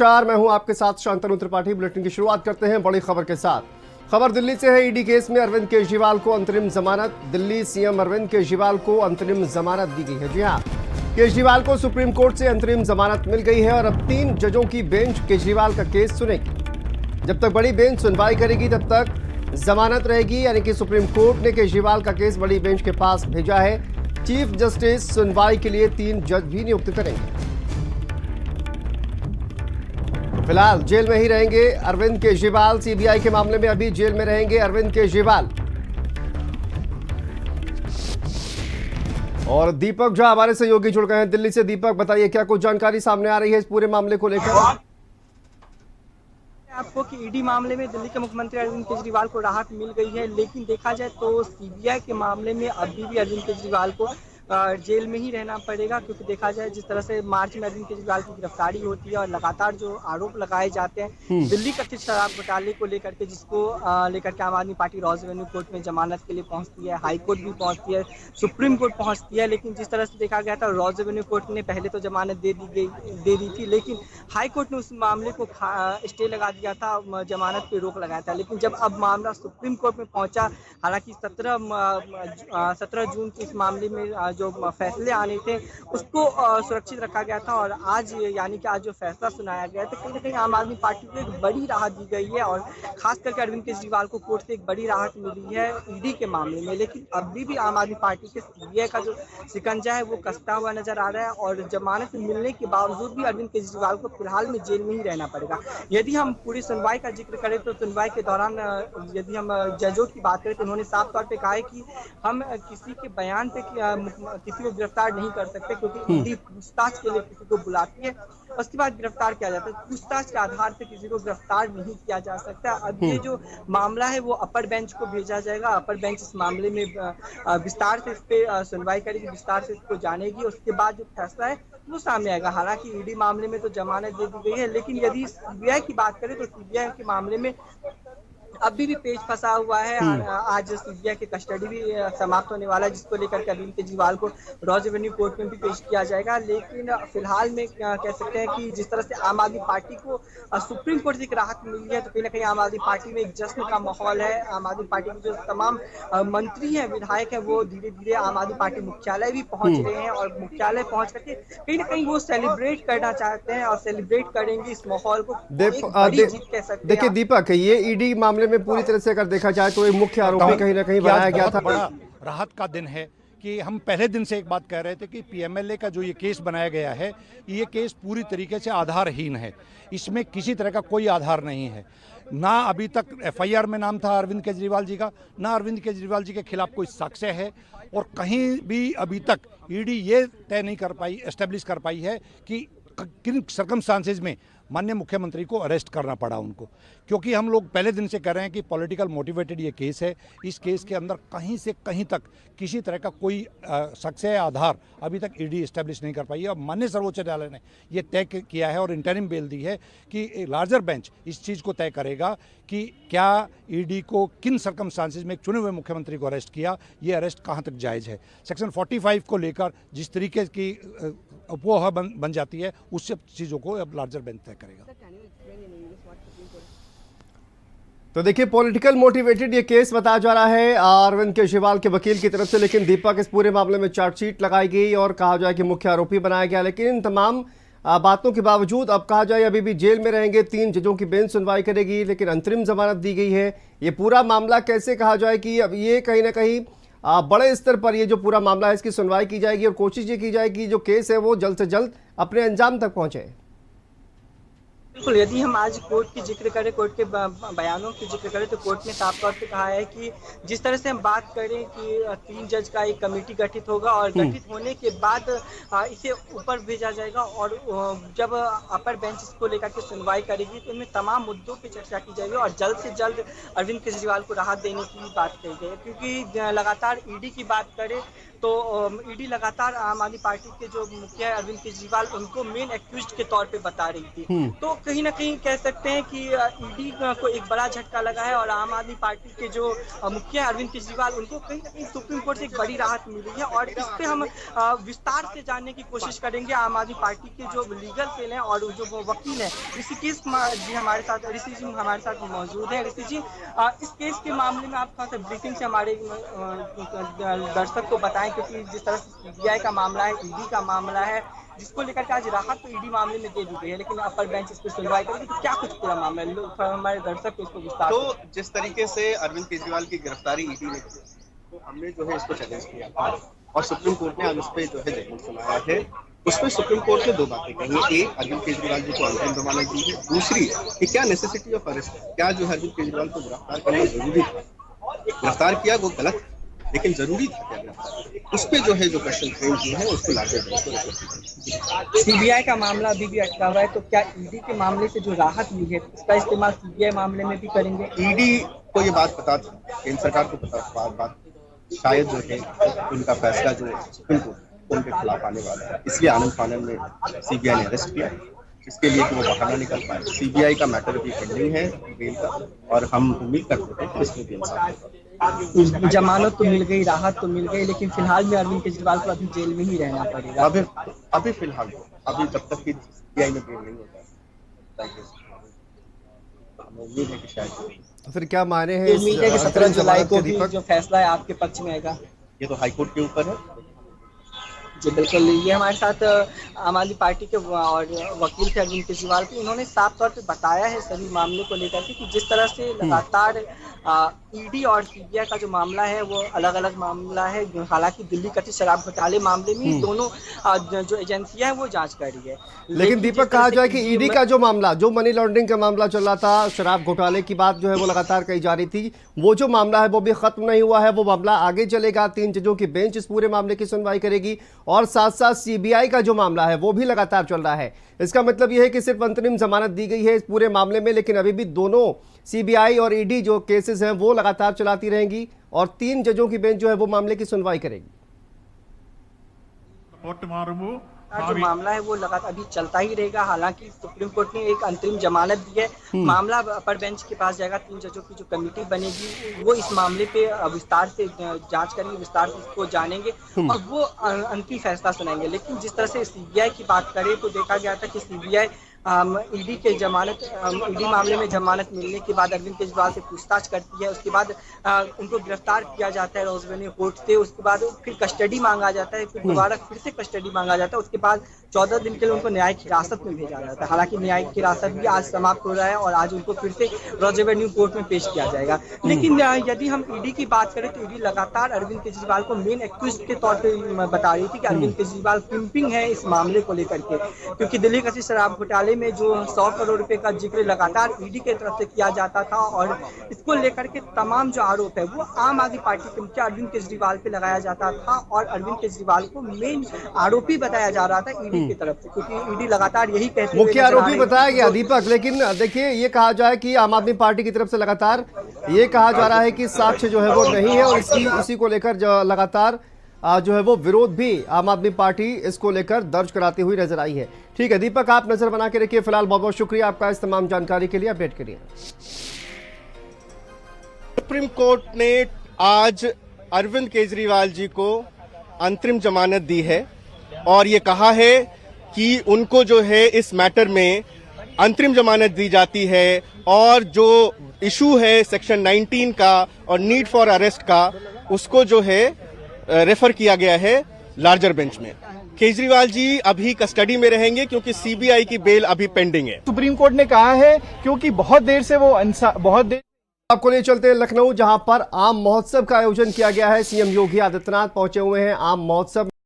नमस्कार, मैं हूं आपके साथ शांतनु त्रिपाठी। बुलेटिन की शुरुआत करते हैं बड़ी खबर के साथ। खबर दिल्ली से है। ईडी केस में अरविंद केजरीवाल को अंतरिम जमानत। दिल्ली सीएम अरविंद केजरीवाल को अंतरिम जमानत दी गई है। जी हां, केजरीवाल को सुप्रीम कोर्ट से अंतरिम जमानत मिल गई है और अब 3 जजों की बेंच केजरीवाल का केस सुनेगी। जब तक बड़ी बेंच सुनवाई करेगी तब तक जमानत रहेगी, यानी कि सुप्रीम कोर्ट ने केजरीवाल का केस बड़ी बेंच के पास भेजा है। चीफ जस्टिस सुनवाई के लिए 3 जज भी नियुक्त करेंगे। फिलहाल जेल में ही रहेंगे अरविंद केजरीवाल। सीबीआई के मामले में अभी जेल में रहेंगे अरविंद केजरीवाल। और दीपक झा हमारे सहयोगी जुड़ गए हैं दिल्ली से। दीपक, बताइए क्या कुछ जानकारी सामने आ रही है इस पूरे मामले को लेकर? आपको कि ईडी मामले में दिल्ली के मुख्यमंत्री अरविंद केजरीवाल को राहत मिल गई है, लेकिन देखा जाए तो सीबीआई के मामले में अभी भी अरविंद केजरीवाल को जेल में ही रहना पड़ेगा, क्योंकि देखा जाए जिस तरह से मार्च में अरविंद केजरीवाल की गिरफ्तारी होती है और लगातार जो आरोप लगाए जाते हैं दिल्ली कथित शराब घोटाले को लेकर के, जिसको लेकर के आम आदमी पार्टी रॉज एवेन्यू कोर्ट में जमानत के लिए पहुंचती है, हाई कोर्ट भी पहुंचती है, सुप्रीम कोर्ट पहुंचती है। लेकिन जिस तरह से देखा गया था, रॉज एवेन्यू कोर्ट ने पहले तो जमानत दे दी थी, लेकिन हाई कोर्ट ने उस मामले को स्टे लगा दिया था, जमानत पे रोक लगाया था। लेकिन जब अब मामला सुप्रीम कोर्ट में पहुंचा, हालांकि 17 जून को इस मामले में जो फैसले आने थे उसको सुरक्षित रखा गया था और आज यानी कि आज जो फैसला सुनाया गया तो कहीं ना कहीं आम आदमी पार्टी को एक बड़ी राहत दी गई है और खास करके अरविंद केजरीवाल को कोर्ट से एक बड़ी राहत मिली है ईडी के मामले में। लेकिन अभी भी आम आदमी पार्टी के सीबीआई का जो शिकंजा है वो कसता हुआ नजर आ रहा है और जमानत मिलने के बावजूद भी अरविंद केजरीवाल को फिलहाल में जेल में ही रहना पड़ेगा। यदि हम पूरी सुनवाई का जिक्र करें तो सुनवाई के दौरान यदि हम जजों की बात करें तो उन्होंने साफ तौर पे कहा है कि हम किसी के बयान पे किसी को गिरफ्तार नहीं कर सकते, क्योंकि ईडी पूछताछ के लिए किसी को बुलाती है, उसके बाद गिरफ्तार किया जाता है। पूछताछ के आधार पे किसी को गिरफ्तार नहीं किया जा सकता। अब ये जो मामला है वो अपर बेंच को भेजा जाएगा। अपर बेंच इस मामले में विस्तार से इस पे सुनवाई करेगी, विस्तार से इसको जानेगी, उसके बाद जो फैसला है वो सामने आएगा। हालांकि ईडी मामले में तो जमानत दे दी गई है, लेकिन यदि सीबीआई की बात करें तो सीबीआई के मामले में अभी भी पेज फंसा हुआ है। आज सीबीआई की कस्टडी भी समाप्त होने वाला है, जिसको लेकर के अरविंद केजरीवाल को रॉज एवेन्यू कोर्ट में भी पेश किया जाएगा। लेकिन फिलहाल में कह सकते हैं कि जिस तरह से आम आदमी पार्टी को सुप्रीम कोर्ट से एक राहत मिली है, तो कहीं ना कहीं आम आदमी पार्टी में एक जश्न का माहौल है। आम आदमी पार्टी के जो तमाम मंत्री हैं, विधायक हैं, वो धीरे धीरे आम आदमी पार्टी मुख्यालय भी पहुंच रहे हैं और मुख्यालय पहुंच करके कहीं ना कहीं वो सेलिब्रेट करना चाहते हैं और सेलिब्रेट करेंगे इस माहौल को। देखिए दीपक, ये ईडी मामले में पूरी तरह से अगर देखा जाए तो एक मुख्य आरोपी कहीं ना कहीं बनाया गया था। बड़ा राहत का दिन है कि हम पहले दिन से एक बात कह रहे थे कि पीएमएलए का जो ये केस बनाया गया है, ये केस पूरी तरीके से आधारहीन है। इसमें किसी तरह का कोई आधार नहीं है। ना अभी तक एफआईआर में नाम था अरविंद केजरीवाल जी का, ना अरविंद केजरीवाल जी के खिलाफ कोई साक्ष्य है, और कहीं भी अभी तक ईडी ये तय नहीं कर पाई, एस्टेब्लिश कर पाई है कि किन सर्कमस्टांसेस में माननीय मुख्यमंत्री को अरेस्ट करना पड़ा उनको। क्योंकि हम लोग पहले दिन से कह रहे हैं कि पॉलिटिकल मोटिवेटेड ये केस है। इस केस के अंदर कहीं से कहीं तक किसी तरह का कोई साक्ष्य आधार अभी तक ईडी एस्टेब्लिश नहीं कर पाई है। और माननीय सर्वोच्च न्यायालय ने ये तय किया है और इंटरिम बेल दी है कि लार्जर बेंच इस चीज़ को तय करेगा कि क्या ईडी को किन सर्कमस्टांसेस में एक चुने हुए मुख्यमंत्री को अरेस्ट किया, ये अरेस्ट कहाँ तक जायज़ है। सेक्शन 45 को लेकर जिस तरीके की अपोह बन जाती है, उस सब चीज़ों को अब लार्जर बेंच तय करेगा। तो देखिए, पॉलिटिकल मोटिवेटेड ये केस बताया जा रहा है अरविंद केजरीवाल के वकील की तरफ से, लेकिन दीपक इस पूरे मामले में चार्जशीट लगाई गई और कहा जाए कि मुख्य आरोपी बनाया गया। लेकिन इन तमाम बातों के बावजूद अब कहा जाए अभी भी जेल में रहेंगे, 3 जजों की बेंच सुनवाई करेगी, लेकिन अंतरिम जमानत दी गई है। ये पूरा मामला कैसे कहा जाए कि अब ये कहीं ना कहीं बड़े स्तर पर ये जो पूरा मामला है इसकी सुनवाई की जाएगी और कोशिश ये की जाएगी जो केस है वो जल्द से जल्द अपने अंजाम तक पहुंचे। बिल्कुल, यदि हम आज कोर्ट की जिक्र करें, कोर्ट के बयानों की जिक्र करें, तो कोर्ट ने साफ तौर पे कहा है कि जिस तरह से हम बात करें कि 3 जज का एक कमेटी गठित होगा और गठित होने के बाद इसे ऊपर भेजा जाएगा और जब अपर बेंच इसको लेकर के सुनवाई करेगी तो इनमें तमाम मुद्दों पर चर्चा की जाएगी और जल्द से जल्द अरविंद केजरीवाल को राहत देने की बात कही गई है। क्योंकि लगातार ईडी की बात करें तो ईडी लगातार आम आदमी पार्टी के जो मुखिया अरविंद केजरीवाल उनको मेन एक्यूज्ड के तौर पे बता रही थी। तो कहीं ना कहीं कह सकते हैं कि ईडी को एक बड़ा झटका लगा है और आम आदमी पार्टी के जो मुखिया अरविंद केजरीवाल उनको कहीं ना कहीं सुप्रीम कोर्ट से एक बड़ी राहत मिली है। और इस पे हम विस्तार से जानने की कोशिश करेंगे आम आदमी पार्टी के जो लीगल सेल हैं और जो वो वकील हैं। ऋषि जी हमारे साथ, ऋषि जी हमारे साथ मौजूद है। ऋषि जी, इस केस के मामले में आप थोड़ा सा ब्रीफिंग से हमारे दर्शक को बताएं, क्योंकि जिस तरह से सीबीआई का मामला है, ईडी का मामला है, जिसको लेकर के आज राहत तो ईडी मामले में दे दी गई है, लेकिन अपर बेंच इस पर सुनवाई करेगी। तो क्या कुछ पूरा मामला है, हमारे दर्शक को इसको विस्तार। तो जिस तरीके से अरविंद केजरीवाल की गिरफ्तारी ईडी ने की, तो हमने जो है इसको चैलेंज किया था और सुप्रीम कोर्ट ने आज उस पर जो है जजमेंट सुनाया है। उसमें सुप्रीम कोर्ट ने दो बातें कही। एक, अरविंद केजरीवाल जी को अंतरिम जमानत दी है। दूसरी कि क्या नेसेसिटी ऑफ अरेस्ट है, क्या जो है अरविंद केजरीवाल को गिरफ्तार करना जरूरी था। गिरफ्तार किया वो गलत, लेकिन जरूरी था क्या गिरफ्तार, उस पर जो है जो क्वेश्चन फ्रेम किए हैं उसको लाके सीबीआई का मामला अभी भी अटका हुआ है, तो क्या ईडी के मामले से जो राहत मिली है उसका इस्तेमाल सीबीआई मामले में भी करेंगे? ईडी को ये बात पता था, केंद्र सरकार को पता बात शायद जो है उनका फैसला जो सुप्रीम कोर्ट उनके खिलाफ आने वाला है, इसलिए आनंद फानन में सीबीआई ने अरेस्ट किया, इसके लिए कि वो बाहर ना निकल पाए। सीबीआई का मैटर भी पेंडिंग है बेल का, और हम उम्मीद करते हैं कि इसमें भी इंसाफ होगा। जमानत तो मिल गई, राहत तो मिल गई, लेकिन फिलहाल में अरविंद केजरीवाल को अभी जेल में ही रहना पड़ेगा। अभी फिलहाल अभी जब तक कि सीबीआई में बेल नहीं होता है, हमें उम्मीद है कि शायद। तो फिर क्या माने हैं? उम्मीद है कि 17 जुलाई को भी जो फैसला है आपके पक्ष में आएगा। ये तो हाईकोर्ट के ऊपर है। जी बिल्कुल, ये हमारे साथ आम आदमी पार्टी के और वकील थे अरविंद केजरीवाल के। इन्होंने साफ तौर पे बताया है सभी मामले को लेकर के कि जिस तरह से लगातार ईडी और सीबीआई का जो मामला है वो अलग अलग मामला है। हालांकि दिल्ली कथित शराब घोटाले मामले में दोनों जो एजेंसियां हैं वो जांच कर रही है, लेकिन दीपक कहा जाए कि ईडी का जो मामला, जो मनी लॉन्ड्रिंग का मामला चल रहा था, शराब घोटाले की बात जो है वो लगातार कही जा रही थी, वो जो मामला है वो भी खत्म नहीं हुआ है। वो मामला आगे चलेगा, 3 जजों की बेंच इस पूरे मामले की सुनवाई करेगी, और साथ साथ सीबीआई का जो मामला है वो भी लगातार चल रहा है। इसका मतलब यह है कि सिर्फ अंतरिम जमानत दी गई है इस पूरे मामले में, लेकिन अभी भी दोनों सीबीआई और ईडी जो केसेस हैं वो लगातार चलाती रहेंगी और 3 जजों की बेंच जो है वो मामले की सुनवाई करेगी। जो मामला है वो लगातार अभी चलता ही रहेगा। हालांकि सुप्रीम कोर्ट ने एक अंतरिम जमानत दी है, मामला अपर बेंच के पास जाएगा। 3 जजों की जो कमेटी बनेगी वो इस मामले पे विस्तार से जांच करेंगे, विस्तार से इसको जानेंगे और वो अंतिम फैसला सुनाएंगे। लेकिन जिस तरह से सीबीआई की बात करें तो देखा गया था कि सीबीआई ईडी के ईडी मामले में जमानत मिलने के बाद अरविंद केजरीवाल से पूछताछ करती है, उसके बाद उनको गिरफ्तार किया जाता है रोज एवेन्यू कोर्ट से, उसके बाद फिर कस्टडी मांगा जाता है, फिर दोबारा फिर से कस्टडी मांगा जाता है, उसके बाद 14 दिन के लिए उनको न्यायिक हिरासत में भेजा जाता है। हालांकि न्यायिक हिरासत भी आज समाप्त हो रहा है और आज उनको फिर से रोज एवेन्यू कोर्ट में पेश किया जाएगा। लेकिन यदि हम ईडी की बात करें तो ईडी लगातार अरविंद केजरीवाल को मेन एक्यूज्ड के तौर पर बता रही थी कि अरविंद केजरीवाल किंगपिन है इस मामले को लेकर के, क्योंकि दिल्ली कथित शराब घोटाले में जो 100 करोड़ रुपए का जिक्र लगातार ईडी की तरफ से किया जाता था और इसको लेकर के तमाम जो आरोप है वो आम आदमी पार्टी के मुखिया अरविंद केजरीवाल पे लगाया जाता था और अरविंद केजरीवाल को मेन आरोपी बताया जा रहा था ईडी की तरफ से, क्योंकि ईडी लगातार यही कहती है मुख्य आरोपी बताया गया दीपक। लेकिन देखिए, ये कहा जाए कि आम आदमी पार्टी की तरफ से लगातार ये कहा जा रहा है कि साक्ष्य जो है वो नहीं है और इसी को लेकर लगातार जो है वो विरोध भी आम आदमी पार्टी इसको लेकर दर्ज कराती हुई नजर आई है। ठीक है दीपक, आप नजर बना के रखिए। फिलहाल बहुत बहुत शुक्रिया आपका इस तमाम जानकारी के लिए, अपडेट करिए। सुप्रीम कोर्ट ने आज अरविंद केजरीवाल जी को अंतरिम जमानत दी है और ये कहा है कि उनको जो है इस मैटर में अंतरिम जमानत दी जाती है और जो इशू है सेक्शन 19 का और नीड फॉर अरेस्ट का, उसको जो है रेफर किया गया है लार्जर बेंच में। केजरीवाल जी अभी कस्टडी में रहेंगे क्योंकि सीबीआई की बेल अभी पेंडिंग है। सुप्रीम कोर्ट ने कहा है क्योंकि बहुत देर से वो आपको ले चलते हैं लखनऊ, जहां पर आम महोत्सव का आयोजन किया गया है। सीएम योगी आदित्यनाथ पहुंचे हुए हैं आम महोत्सव